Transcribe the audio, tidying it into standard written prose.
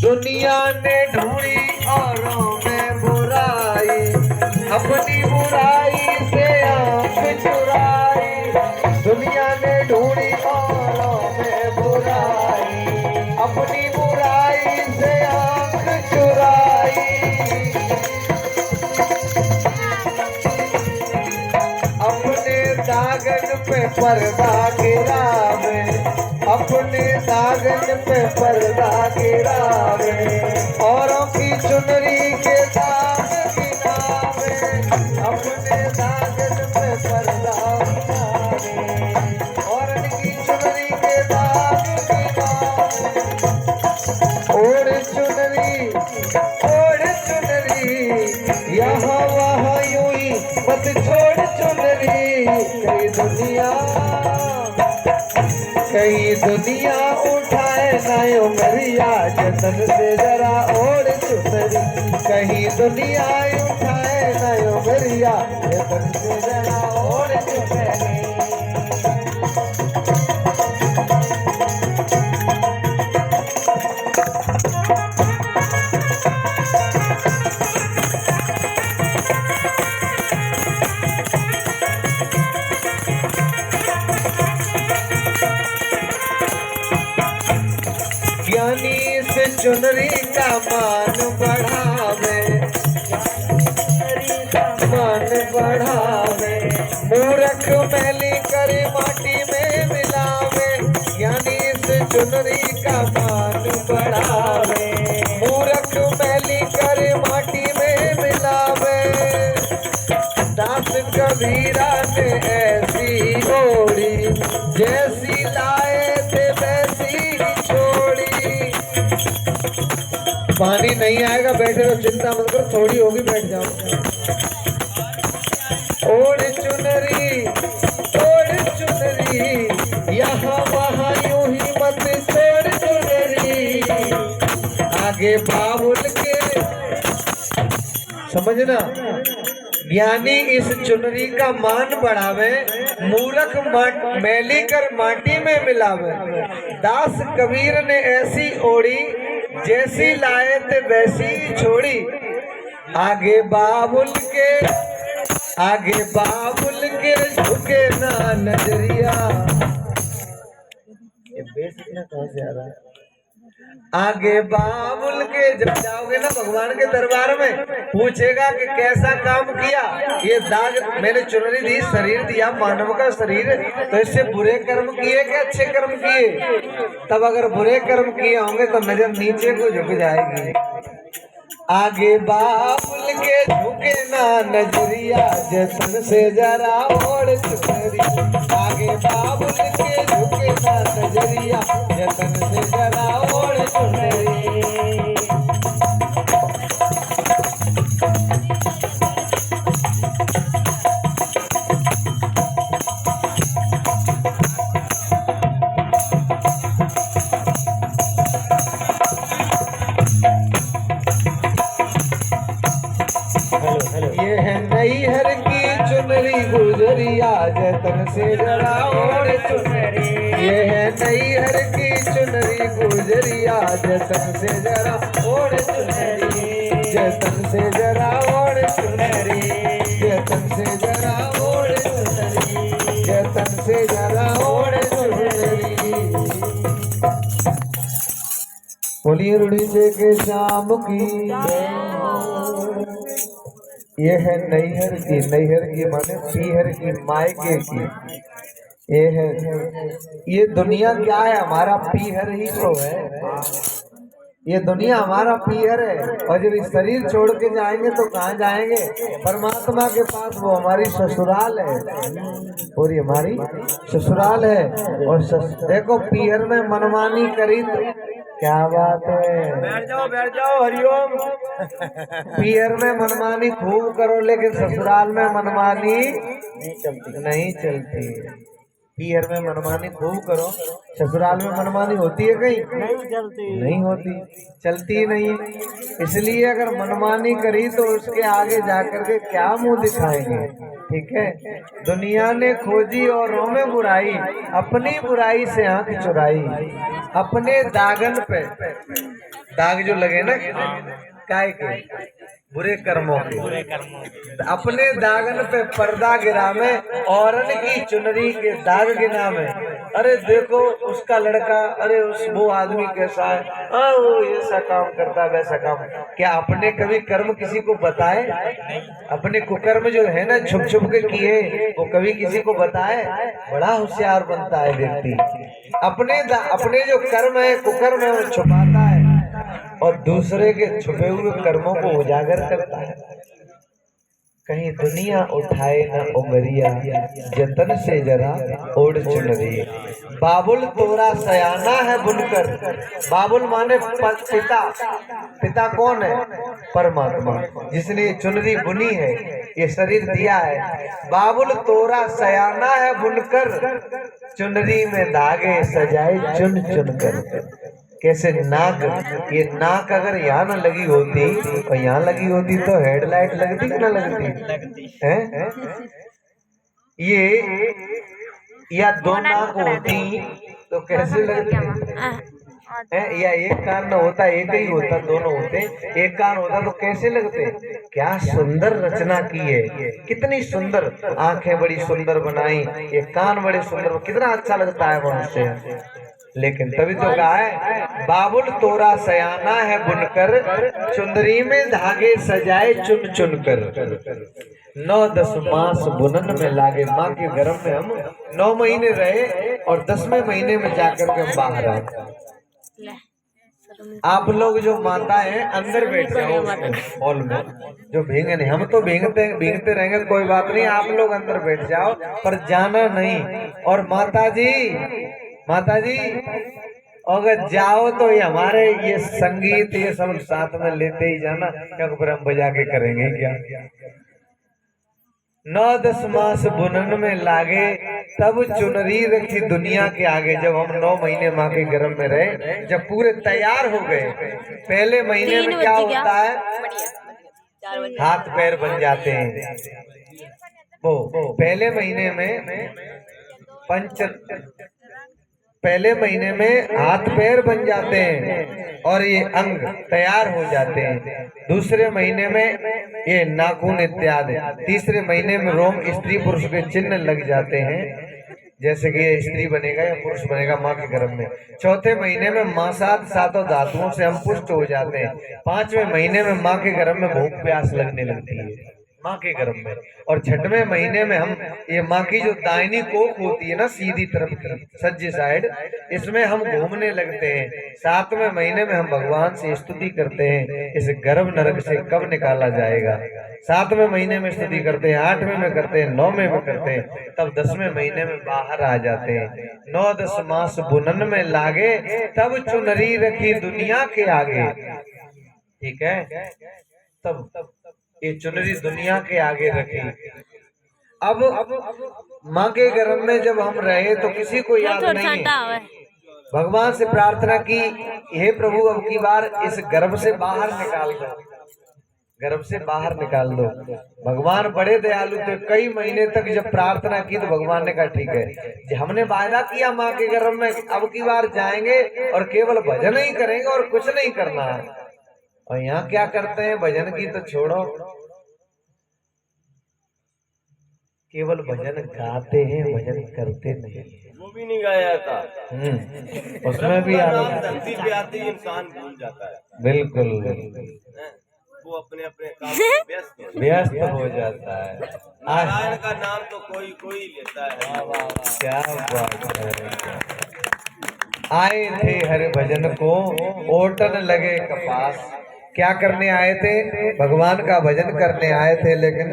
दुनिया ने ढूंढी औरों में बुराई, अपनी बुराई से आंख चुराई। दुनिया ने ढूंढी औरों में बुराई, अपनी बुराई से आंख चुराई। अपने दागन पे पर्दा गिरावे, अपने दागन पे पर्दा गिरावे, औरों की चुनरी के दाग गिरावे। अपने दागन पे पर्दा गिरावे, औरों की चुनरी के दाग गिरावे। ओढ़ चुनरी, ओढ़ चुनरी, यहाँ वहाँ यूं ही मत छोड़ चुनरी। कई दुनिया उठाए नयो मरिया, जतन से जरा ओढ़ चुनरी। कहीं दुनिया उठाए नयो मरिया, जतन से जरा ओढ़ चुनरी। ज्ञानी से चुनरी का मान बढ़ावे, मान बढ़ावे। मूर्ख मैली करे माटी में मिलावे, ज्ञानी से चुनरी का मान बढ़ावे। मूर्ख मैली करे माटी में मिलावे। दास कबीरा ने ऐसी ओढ़ी, जैसी लाए थे वैसी छोड़ी। पानी नहीं आएगा, बैठे रहो, चिंता मत करो, थोड़ी होगी, बैठ जाओ। ओढ़ चुनरी, ओढ़ चुनरी, यहाँ वहाँ यूं ही मत छोड़ चुनरी। आगे बाबुल के समझना, ज्ञानी इस चुनरी का मान बढ़ावे, मूर्ख मैली कर माटी में मिलावे। दास कबीर ने ऐसी ओढ़ी, जैसी लाए थे वैसी छोड़ी। आगे बाबुल के, आगे बाबुल के झुके ना नजरिया। ये बेस इतना कहाँ से आ रहा है? आगे बाबुल के जब जाओगे ना भगवान के दरबार में, पूछेगा कि कैसा काम किया। ये दाग, मैंने चुनरी दी, शरीर दिया, मानव का शरीर, तो इससे बुरे कर्म किए कि अच्छे कर्म किए? तब अगर बुरे कर्म किए होंगे तो नजर नीचे को झुक जाएगी। आगे बाबुल के झुके ना नजरिया, जतन से जरा ओढ़ चुनरी। आगे बाबुल के झुके ना नजरिया, जतन से जरा ओढ़ चुनरी। ये है नैहर की चुनरी गुजरिया, जतन से जरा ओढ़ चुनरी। ये है नैहर की चुनरी गुजरिया, जतन से जरा ओढ़ चुनरी। जतन से जरा ओढ़ चुनरी, जतन से जरा ओढ़ चुनरी, जतन से जरा ओढ़ चुनरी। बोलिए रुड़ीचे के शाम की। ये है नैहर की, नैहर की माने पीहर की, मायके की। ये है, ये दुनिया क्या है? हमारा पीहर ही तो है। ये दुनिया हमारा पीहर है, और जब इस शरीर छोड़ के जाएंगे तो कहाँ जाएंगे? परमात्मा के पास। वो हमारी ससुराल है, और ये हमारी ससुराल है। और देखो, पीहर में मनमानी करी तो क्या बात है? बैठ जाओ, हरिओम। पीहर में मनमानी खूब करो, लेकिन ससुराल में मनमानी नहीं चलती, नहीं चलती। पीहर में मनमानी खूब करो, ससुराल में मनमानी होती है कहीं? नहीं चलती, नहीं होती, चलती नहीं। इसलिए अगर मनमानी करी तो उसके आगे जाकर के क्या मुंह दिखाएंगे? ठीक है। दुनिया ने खोजी औरों में बुराई, अपनी बुराई से आंख चुराई। अपने दागन पे दाग जो लगे ना काय के बुरे कर्मों के, अपने दागन पे पर्दा गिरा में औरन की चुनरी के दाग गिना में। अरे देखो उसका लड़का, अरे वो आदमी कैसा है, वो ऐसा काम करता है वैसा काम। क्या अपने कभी कर्म किसी को बताए? अपने कुकर्म जो है ना छुप छुप के किए, वो कभी किसी को बताए? बड़ा होशियार बनता है व्यक्ति। अपने जो कर्म है कुकर्म है वो छुपाता है और दूसरे के छुपे हुए कर्मों को उजागर करता है। कहीं दुनिया उठाए न उंगरिया, जतन से जरा ओढ़ चुनरी। बाबुल तोरा सयाना है बुनकर। बाबुल माने पिता। पिता कौन है? परमात्मा, जिसने चुनरी बुनी है, ये शरीर दिया है। बाबुल तोरा सयाना है बुनकर, चुनरी में धागे सजाए चुन चुन कर। कैसे नाक, ये नाक अगर यहाँ न लगी होती और यहाँ लगी होती तो हेडलाइट लगती कि ना लगती है? ये या दो नाक होती तो कैसे लगते? या एक कान न होता, एक ही होता, दोनों होते, एक कान होता तो कैसे लगते? क्या सुंदर रचना की है, कितनी सुंदर आंखें बड़ी सुंदर बनाई, ये कान बड़े सुंदर, कितना अच्छा लगता है मनुष्य। लेकिन तभी तो कहा है बाबुल तोरा सयाना है बुनकर, चुंदरी में धागे सजाए चुन चुन कर। 9-10 मास बुनन में लागे। माँ के गर्भ में हम 9 महीने रहे और 10वें महीने में जाकर के बाहर आए। आप लोग जो माता है अंदर बैठ जाओ हॉल में, जो भींगे नहीं, हम तो भींगते रहेंगे, कोई बात नहीं, आप लोग अंदर बैठ जाओ पर जाना नहीं। और माता जी अगर जाओ तो ये हमारे ये संगीत ये सब साथ में लेते ही जाना, क्या फिर हम बजा के करेंगे क्या? 9-10 मास बुनन में लागे, तब चुनरी रखी दुनिया के आगे। जब हम 9 महीने माँ के गर्भ में रहे, जब पूरे तैयार हो गए, पहले महीने में क्या होता है? हाथ पैर बन जाते हैं। वो पहले महीने में पहले महीने में हाथ पैर बन जाते हैं और ये अंग तैयार हो जाते हैं। दूसरे महीने में ये नाखून इत्यादि। तीसरे महीने में रोम स्त्री पुरुष के चिन्ह लग जाते हैं, जैसे कि ये स्त्री बनेगा या पुरुष बनेगा माँ के गर्भ में। चौथे महीने में मांसाद सातों धातुओं से हम पुष्ट हो जाते हैं। 5वें महीने में माँ के गर्भ में भूख प्यास लगने लगती है माँ के गर्भ में। और 6वें महीने में हम ये माँ की जो दाहिनी कोख होती है ना, सीधी तरफ की सज्जे साइड, इसमें हम घूमने लगते हैं। 7वें महीने में हम भगवान से स्तुति करते हैं, इस गर्भ नरक से कब निकाला जाएगा। 7वें महीने में स्तुति करते हैं, 8वें में करते हैं, 9वें में करते हैं, तब 10वें महीने में बाहर आ जाते हैं। 9-10 मास बुनन में लागे, तब चुनरी रखी दुनिया के आगे। ठीक है, तब ये चुनरी दुनिया के आगे रखी। अब माँ के गर्भ में जब हम रहे तो किसी को याद नहीं है। भगवान से प्रार्थना की, हे प्रभु अब की बार इस गर्भ से बाहर निकाल दो, गर्भ से बाहर निकाल दो। भगवान बड़े दयालु थे, कई महीने तक जब प्रार्थना की तो भगवान ने कहा ठीक है, हमने वायदा किया माँ के गर्भ में अब की बार जाएंगे और केवल भजन ही करेंगे और कुछ नहीं करना है। और यहाँ क्या करते हैं, भजन की तो छोड़ो, केवल भजन गाते हैं, भजन करते नहीं। वो भी नहीं गाया था। उसमें भी धरती पे आते ही इंसान भूल जाता है। बिल्कुल, वो अपने अपने काम में व्यस्त हो जाता है। नारायण का नाम तो कोई लेता है। क्या बात है। आए थे हरि भजन को ओटन लगे कपास। क्या करने आए थे? भगवान का भजन करने आए थे, लेकिन